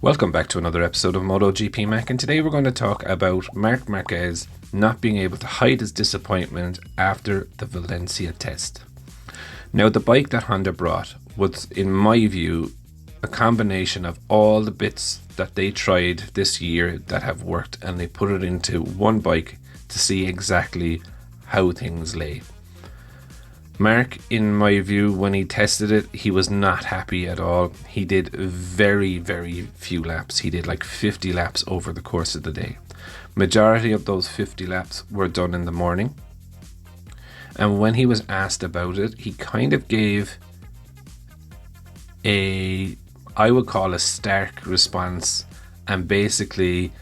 Welcome back to another episode of Motogp Mac, and today we're going to talk about Marc Marquez not being able to hide his disappointment after the Valencia test. Now, the bike that Honda brought was, in my view, a combination of all the bits that they tried this year that have worked, and they put it into one bike to see exactly how things lay. Marc, in my view, when he tested it, he was not happy at all. He did very few laps. He did like 50 laps over the course of the day. Majority of those 50 laps were done in the morning. And when he was asked about it, he kind of gave I would call a stark response, and basically,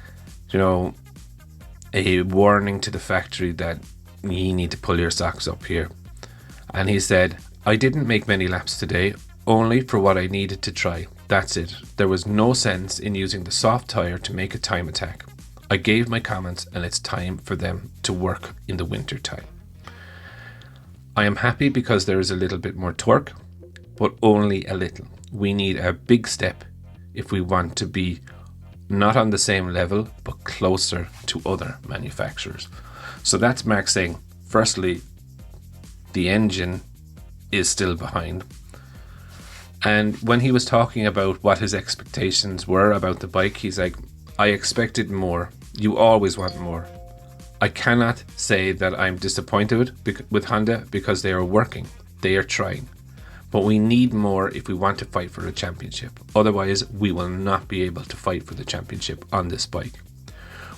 a warning to the factory that you need to pull your socks up here. And he said, "I didn't make many laps today, only for what I needed to try. That's it. There was no sense in using the soft tyre to make a time attack. I gave my comments, and it's time for them to work in the winter time. I am happy because there is a little bit more torque, but only a little. We need a big step if we want to be not on the same level, but closer to other manufacturers." So that's Marc saying, firstly, the engine is still behind. And when he was talking about what his expectations were about the bike, he's like, "I expected more. You always want more. I cannot say that I'm disappointed with Honda because they are working. They are trying. But we need more if we want to fight for a championship. Otherwise, we will not be able to fight for the championship on this bike.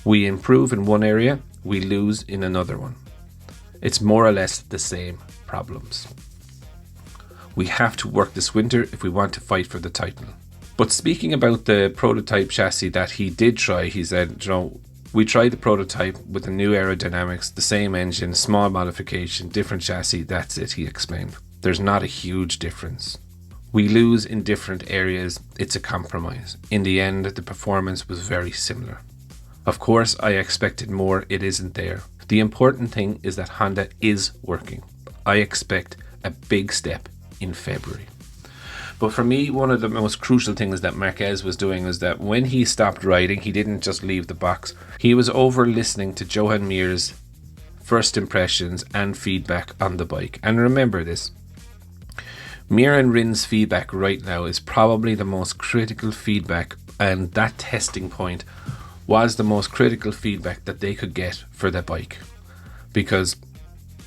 We improve in one area, we lose in another one. It's more or less the same problems. We have to work this winter if we want to fight for the title." But speaking about the prototype chassis that he did try, he said, "We tried the prototype with the new aerodynamics, the same engine, small modification, different chassis, that's it," he explained. "There's not a huge difference. We lose in different areas, it's a compromise. In the end, the performance was very similar. Of course, I expected more, it isn't there. The important thing is that Honda is working. I expect a big step in February." But for me, one of the most crucial things that Marquez was doing is that when he stopped riding, he didn't just leave the box. He was over listening to Johan Mir's first impressions and feedback on the bike. And remember this, Mir and Rin's feedback right now is probably the most critical feedback, and that testing point was the most critical feedback that they could get for their bike. Because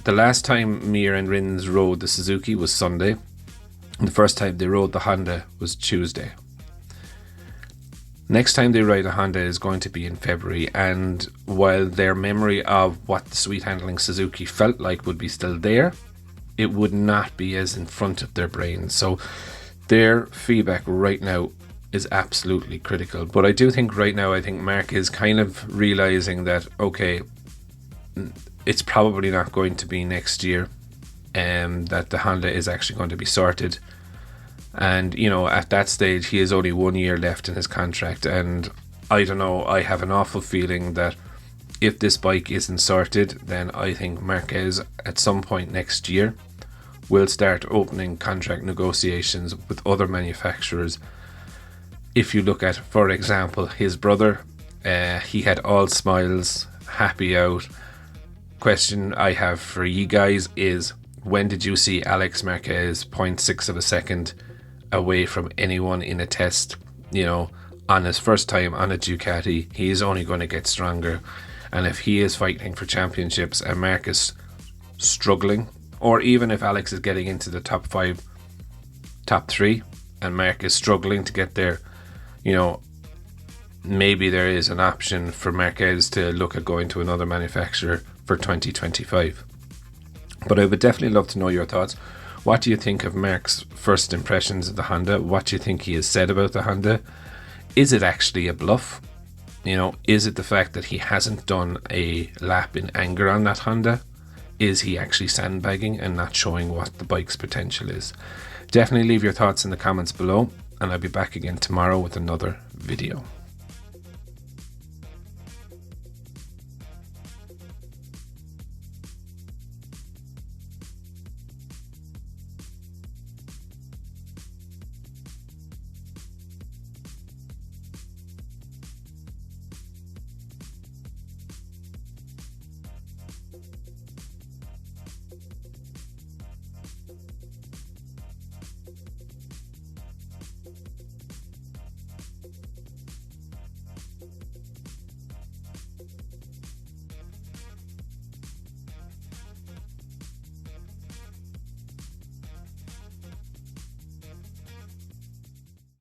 the last time Mir and Rins rode the Suzuki was Sunday, and the first time they rode the Honda was Tuesday. Next time they ride a Honda is going to be in February, and while their memory of what the sweet handling Suzuki felt like would be still there, it would not be as in front of their brains. So their feedback right now is absolutely critical. But I do think right now, I think Marc is kind of realizing that, okay, it's probably not going to be next year, that the Honda is actually going to be sorted. And, at that stage, he has only 1 year left in his contract. And I don't know, I have an awful feeling that if this bike isn't sorted, then I think Marquez at some point next year will start opening contract negotiations with other manufacturers. If you look at, for example, his brother, he had all smiles, happy out. Question I have for you guys is, when did you see Alex Marquez 0.6 of a second away from anyone in a test? On his first time on a Ducati, he is only going to get stronger. And if he is fighting for championships and Marc is struggling, or even if Alex is getting into the top 5, top 3, and Marc is struggling to get there, maybe there is an option for Marquez to look at going to another manufacturer for 2025. But I would definitely love to know your thoughts. What do you think of Marc's first impressions of the Honda? What do you think he has said about the Honda? Is it actually a bluff? Is it the fact that he hasn't done a lap in anger on that Honda? Is he actually sandbagging and not showing what the bike's potential is? Definitely leave your thoughts in the comments below, and I'll be back again tomorrow with another video.